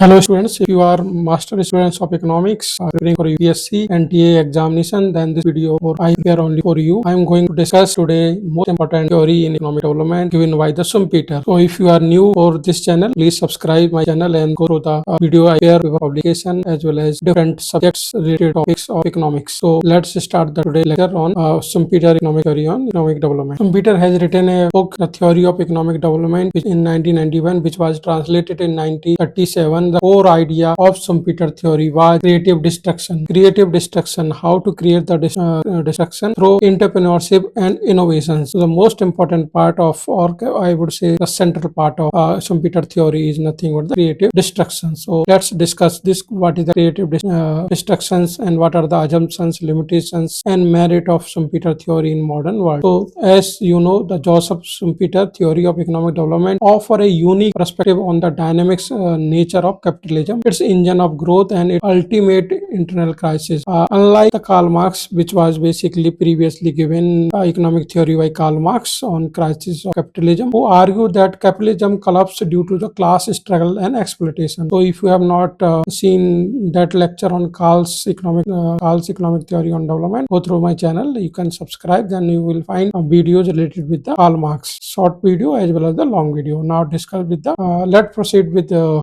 Hello students, if you are master students of economics preparing for UPSC and TA examination, then this video or I prepare only for you. I am going to discuss today most important theory in economic development given by the Schumpeter. So if you are new for this channel, please subscribe my channel and go through the video I prepare with publication as well as different subjects related topics of economics. So let's start the today lecture on Schumpeter economic theory on economic development. Schumpeter has written a book, The Theory of Economic Development, which in 1991, which was translated in 1937. The core idea of Schumpeter theory was creative destruction. Creative destruction, how to create the destruction through entrepreneurship and innovation. So the most important part of, or I would say the central part of Schumpeter theory is nothing but the creative destruction. So let's discuss this. What is the creative destructions and what are the assumptions, limitations and merit of Schumpeter theory in modern world. So as you know, the Joseph Schumpeter theory of economic development offer a unique perspective on the dynamics nature of capitalism, its engine of growth and its ultimate internal crisis. Unlike the Karl Marx, which was basically previously given economic theory by Karl Marx on crisis of capitalism, who argued that capitalism collapsed due to the class struggle and exploitation. So if you have not seen that lecture on Karl's economic theory on development, go through my channel. You can subscribe, then you will find videos related with the Karl Marx, short video as well as the long video. Now discuss with the let's proceed with the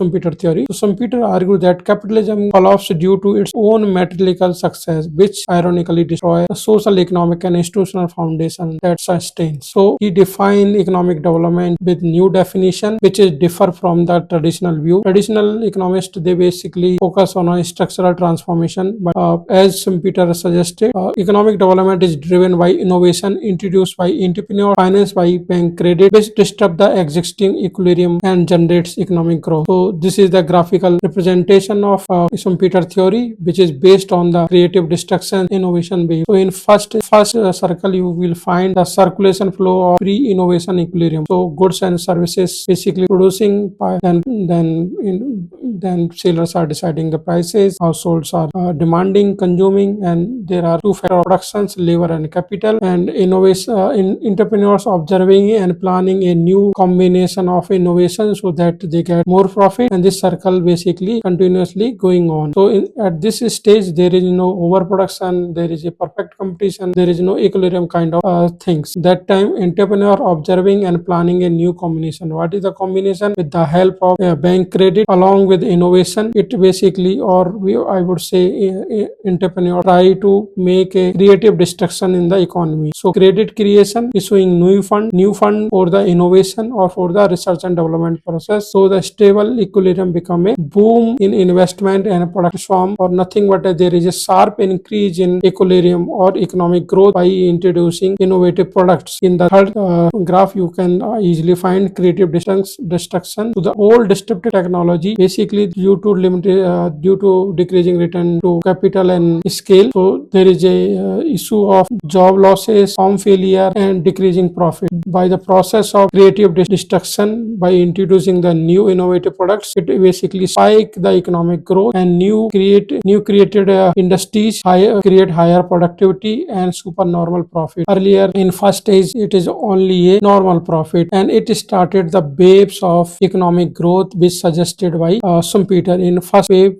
Schumpeter theory. So Schumpeter argued that capitalism collapsed due to its own material success, which ironically destroys the social, economic and institutional foundation that sustains. So he defined economic development with new definition, which is differ from the traditional view. Traditional economists, they basically focus on a structural transformation, but as Schumpeter suggested, economic development is driven by innovation introduced by entrepreneurs, financed by bank credit, which disrupt the existing equilibrium and generates economic growth. So this is the graphical representation of Schumpeter theory, which is based on the creative destruction innovation base. So in first circle, you will find the circulation flow of pre-innovation equilibrium. So goods and services basically producing, then sellers are deciding the prices, households are demanding, consuming, and there are two factors: productions, labor and capital, and innovation entrepreneurs observing and planning a new combination of innovation so that they get more profit, and this circle basically continuously going on. So at this stage, there is no overproduction, there is a perfect competition, there is no equilibrium kind of things. That time, entrepreneur observing and planning a new combination. What is the combination? With the help of bank credit along with innovation, it basically, I would say, entrepreneur try to make a creative destruction in the economy. So credit creation, issuing new fund for the innovation or for the research and development process. So the stable equilibrium become a boom in investment and product swarm, or nothing but there is a sharp increase in equilibrium or economic growth by introducing innovative products. In the third graph, you can easily find creative destruction to the old disruptive technology, basically due to decreasing return to capital and scale. So there is a issue of job losses, farm failure, and decreasing profit. By the process of creative destruction, by introducing the new innovative products, it basically spike the economic growth and new created industries create higher productivity and supernormal profit. Earlier in first stage, it is only a normal profit, and it started the waves of economic growth, which suggested by Schumpeter. In first wave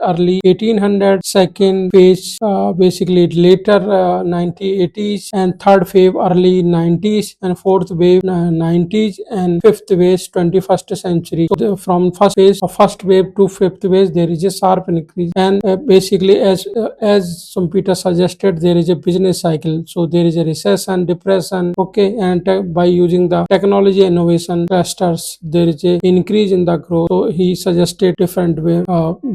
early 1800, second phase basically later 1980s, and third wave early 90s, and fourth wave 90s, and fifth wave 21st century. So from first wave to fifth wave, there is a sharp increase, and basically as Schumpeter suggested, there is a business cycle. So there is a recession, depression, okay, and by using the technology innovation clusters, there is a increase in the growth. So he suggested different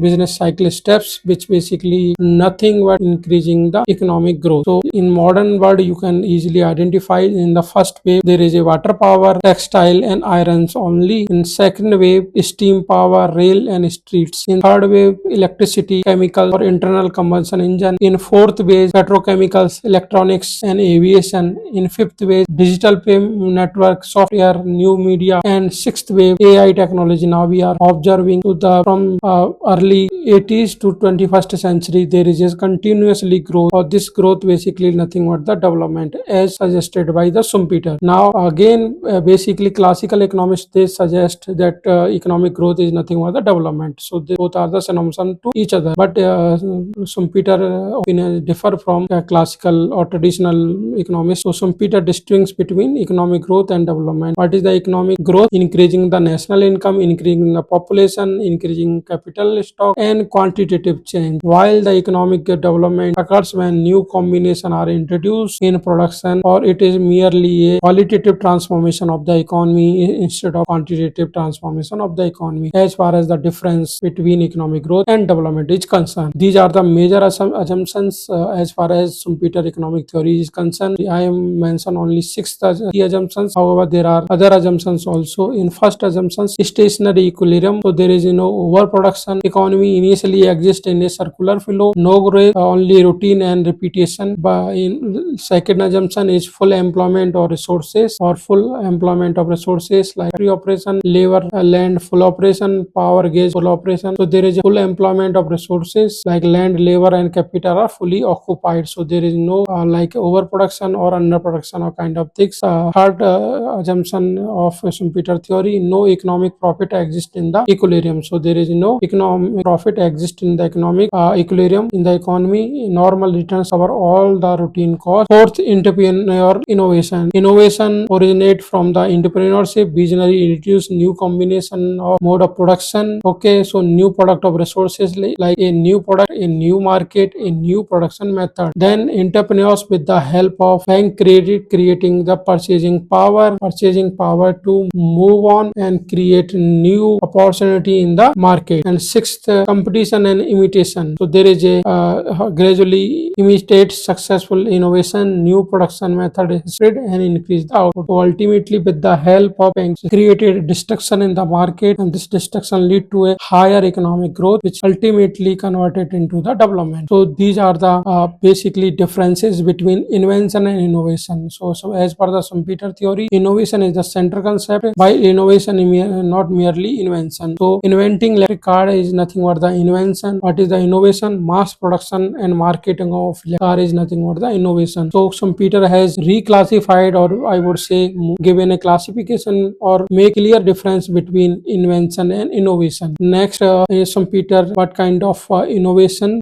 business cycle steps, which basically nothing but increasing the economic growth. So in modern world, you can easily identify in the first wave there is a water power, textile and irons only. In second wave, steam power, rail and streets. In third wave, electricity, chemical or internal combustion engine. In fourth wave, petrochemicals, electronics and aviation. In fifth wave, digital payment network, software, new media, and sixth wave, AI technology. Now we are observing from early 80s to 21st century, there is a continuously growth, or this growth basically nothing but the development as suggested by the Schumpeter. Now again, basically classical economists, they suggest that economic growth is nothing but the development. So they both are the synonyms to each other. But Schumpeter opinion differ from classical or traditional economists. So Schumpeter distinguishes between economic growth and development. What is the economic growth? Increasing the national income, increasing the population, increasing capital stock, and quantitative change. While the economic development occurs when new combinations are introduced in production, or it is merely a qualitative transformation of the economy instead of quantitative transformation of the economy. As far as the difference between economic growth and development is concerned, these are the major assumptions as far as Schumpeter economic theory is concerned. I have mentioned only 6 key assumptions. However, there are other assumptions also. In first assumption, stationary equilibrium. So there is overproduction. Economy initially exists in a circular flow, no growth, only routine and repetition. But in second assumption is full employment of resources, or full employment of resources like factory operation, labor, land full operation, power gauge full operation. So there is a full employment of resources like land, labor, and capital are fully occupied. So there is no like overproduction or underproduction or kind of things. Third assumption of Schumpeter theory: no economic profit exists in the equilibrium. So there is no economic profit exists in the economic equilibrium in the economy. Normal returns cover all the routine costs. Fourth, entrepreneur innovation. Innovation originate from the entrepreneurship. Visionary introduce new combination of mode of production. Okay, so new product of resources like a new product, a new market, a new production method. Then entrepreneurs with the help of bank credit, creating the purchasing power to move on and create new opportunity in the market. And sixth, competition and imitation. So there is a gradually imitate successful innovation, new production method is spread and increase the output. So ultimately, with the help of banks, created destruction in the market, and this destruction lead to a higher economic growth, which ultimately converted into the development. So these are the basically differences between invention and innovation. So as per the Schumpeter theory, innovation is the central concept, while innovation is not merely invention. So inventing electric car is nothing but the invention. What is the innovation? Mass production and marketing of car is nothing but the innovation. So Schumpeter has reclassified, or I would say given a classification or make clear difference between invention and innovation. Next is Schumpeter, what kind of innovation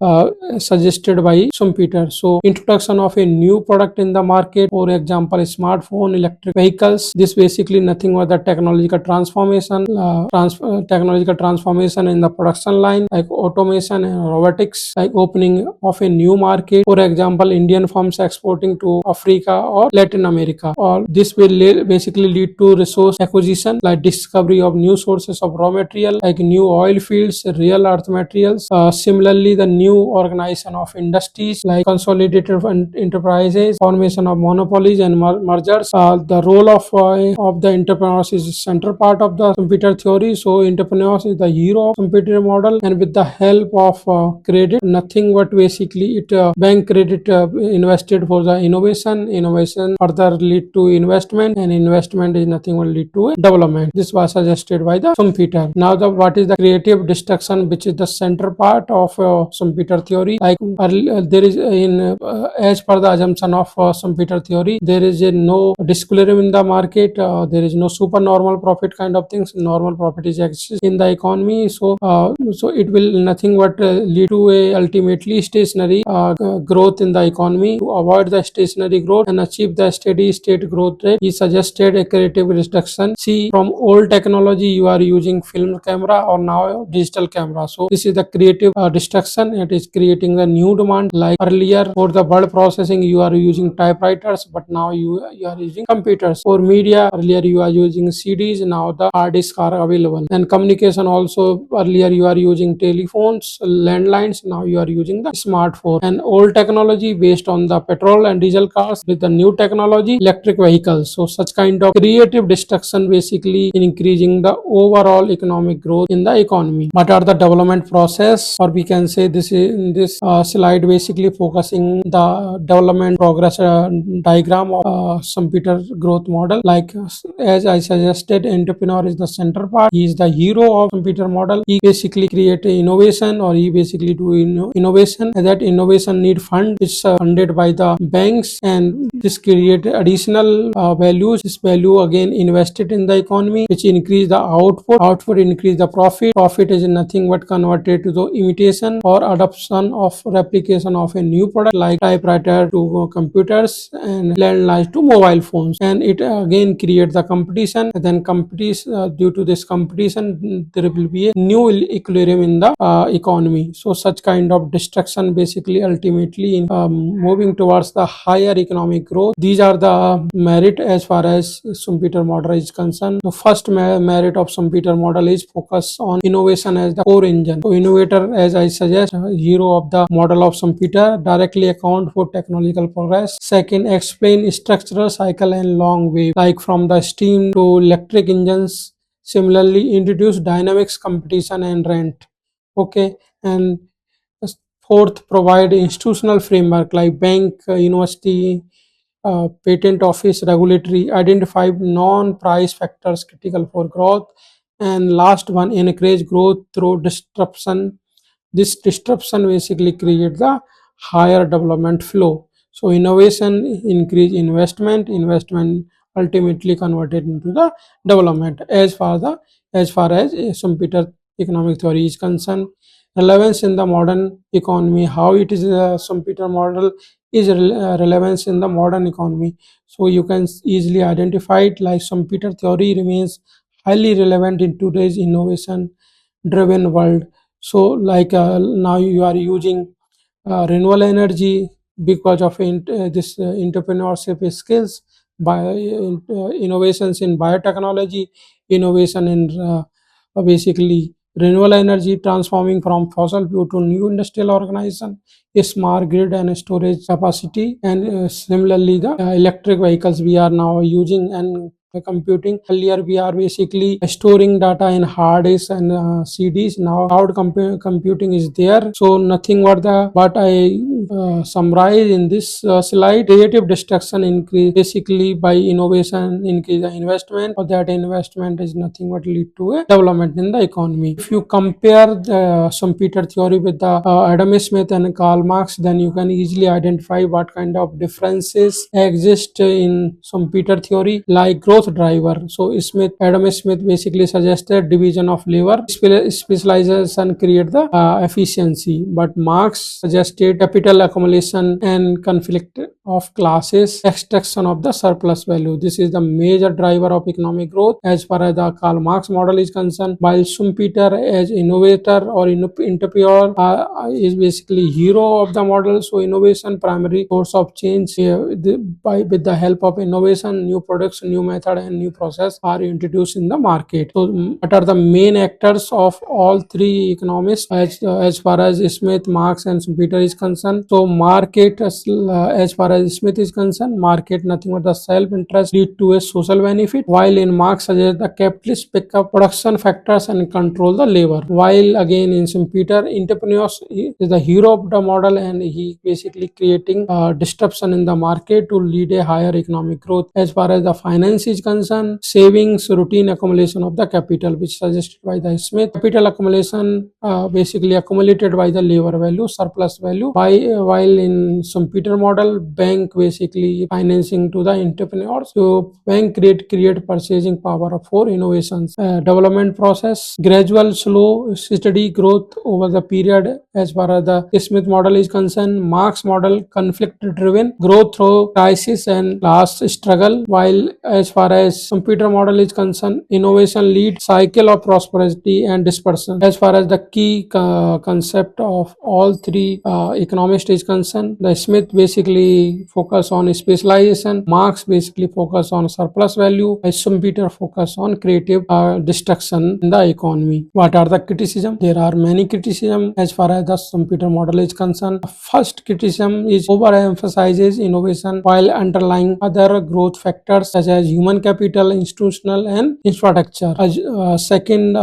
suggested by Schumpeter. So introduction of a new product in the market, for example smartphone, electric vehicles. This basically nothing but the technological transformation in the production line, like automation and robotics, like opening of a new market, for example Indian firms exporting to Africa or Latin America. Or this will basically lead to resource acquisition, like discovery of new sources of raw material, like new oil fields, real earth materials. Similarly, the new organization of industries, like consolidated enterprises, formation of monopolies and mergers. The role of the entrepreneurs is a central part of the Schumpeter theory. So entrepreneurs is the hero of Schumpeter model, and with the help of credit, nothing but basically bank credit invested for the innovation further lead to investment, and investment is nothing but lead to development. This was suggested by the Schumpeter. Now what is the creative destruction, which is the center part of Schumpeter theory. Like there is as per the assumption of Schumpeter theory, there is no disequilibrium in the market, there is no supernormal profit kind of things. Normal profit is exists in the economy. So it will nothing but lead to a ultimately stationary growth in the economy. To avoid the stationary growth and achieve the steady state growth rate, he suggested a creative reduction. See, from old technology you are using film camera, or now digital camera. So this is the creative destruction. It is creating the new demand. Like earlier for the word processing you are using typewriters, but now you are using computers. For media, earlier you are using CDs, now the hard disks are available. And communication also, earlier you are using telephones, landlines, now you are using the smartphone. And old technology based on the petrol and diesel cars, with the new technology electric vehicles. So such kind of creative destruction basically increasing the overall economic growth in the economy. What are the development process, or we can say this slide basically focusing the development progress diagram of Schumpeter growth model. Like as I suggested, entrepreneur is the center part. He is the hero of Schumpeter model. He basically create a innovation, or he basically do innovation, and that innovation need fund, which funded by the banks, and this create additional values. This value again invested in the economy, which increase the output increase the profit is nothing but converted to the imitation or adoption of replication of a new product, like typewriter to computers and landlines to mobile phones, and it again create the competition, and then due to this competition there will be a new equilibrium in the economy. So such kind of destruction basically ultimately in moving towards the higher economic growth. These are the merit as far as Schumpeter model is concerned. The first merit of Schumpeter model is focus on innovation as the core engine. So innovator, as I suggest, hero of the model of Schumpeter, directly account for technological progress. Second, explain structural cycle and long wave, like from the steam to electric engines. Similarly, introduce dynamics, competition and rent. Okay, and fourth, provide institutional framework like bank, university, patent office, regulatory, identify non-price factors critical for growth, and last one, encourage growth through disruption. This disruption basically creates the higher development flow. So innovation increase investment ultimately converted into the development. As far as Schumpeter economic theory is concerned, relevance in the modern economy, how it is Schumpeter model is relevance in the modern economy. So you can easily identify it like Schumpeter theory remains highly relevant in today's innovation driven world. So like now you are using renewable energy because of this entrepreneurship skills, by innovations in biotechnology, innovation in basically renewable energy, transforming from fossil fuel to new industrial organization, a smart grid and storage capacity, and similarly the electric vehicles we are now using, and computing. Earlier we are basically storing data in hard disks and CDs. Now cloud computing is there. So nothing but I summarize in this slide. Creative destruction increase basically by innovation increase the investment, or that investment is nothing but lead to a development in the economy. If you compare the Schumpeter theory with the Adam Smith and Karl Marx, then you can easily identify what kind of differences exist in Schumpeter theory, like growth driver. So Adam Smith basically suggested division of labor, specialization create the efficiency, but Marx suggested capital accumulation and conflict of classes, extraction of the surplus value. This is the major driver of economic growth as far as the Karl Marx model is concerned, while Schumpeter as innovator or entrepreneur is basically hero of the model. So innovation primary source of change, with the help of innovation, new products, new method and new process are introduced in the market. So what are the main actors of all three economists as far as Smith, Marx and Schumpeter is concerned? So market, as far as Smith is concerned, market nothing but the self-interest lead to a social benefit, while in Marx suggests the capitalist pick up production factors and control the labor, while again in Schumpeter, entrepreneurs is the hero of the model, and he basically creating disruption in the market to lead a higher economic growth. As far as the finance is concerned, savings, routine accumulation of the capital, which suggested by the Smith, capital accumulation basically accumulated by the labor value, surplus value, while in Schumpeter model, bank basically financing to the entrepreneurs. So bank create purchasing power for innovations. Development process, gradual, slow, steady growth over the period. As far as the Smith model is concerned, Marx model, conflict driven growth through crisis and class struggle, while as far as Schumpeter model is concerned, innovation lead cycle of prosperity and dispersion. As far as the key concept of all three economists is concerned, the Smith basically focus on specialization, Marx basically focus on surplus value, Schumpeter focus on creative destruction in the economy. What are the criticism? There are many criticism as far as the Schumpeter model is concerned. The first criticism is overemphasizes innovation while underlying other growth factors such as human human capital, institutional, and infrastructure. Second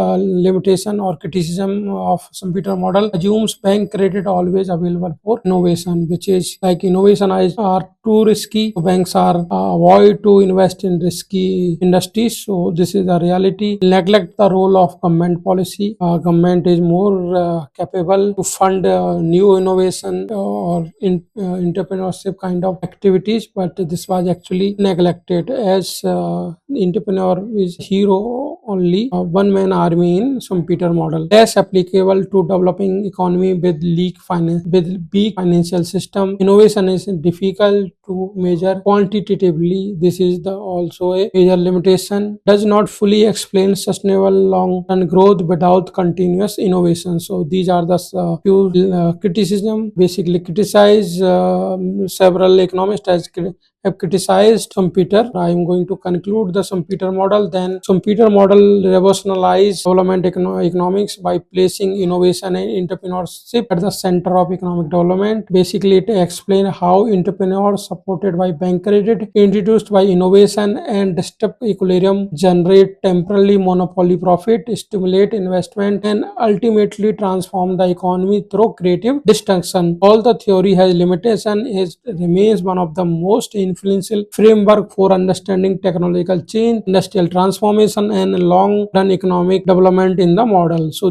limitation or criticism of Schumpeter model assumes bank credit always available for innovation, which is like innovation are too risky. Banks are avoid to invest in risky industries. So this is the reality. Neglect the role of government policy. Government is more capable to fund new innovation or entrepreneurship kind of activities, but this was actually neglected as entrepreneur is hero only one man army in Schumpeter model, less applicable to developing economy with weak financial system. Innovation is difficult to measure quantitatively. This is the also a major limitation. Does not fully explain sustainable long-term growth without continuous innovation. So these are the few criticism. Basically, criticize several economists have criticized Schumpeter. I am going to conclude the Schumpeter model. Then Schumpeter model revolutionized development economics by placing innovation and entrepreneurship at the center of economic development. Basically, it explains how entrepreneurs supported by bank credit, introduced by innovation and disrupt equilibrium, generate temporary monopoly profit, stimulate investment, and ultimately transform the economy through creative destruction. All the theory has limitation, it remains one of the most influential framework for understanding technological change, industrial transformation, and long-run economic development in the model. So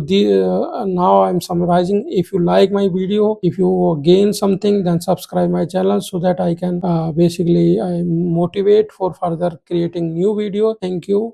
now I'm summarizing. If you like my video, if you gain something, then subscribe my channel so that I can basically I motivate for further creating new video. Thank you.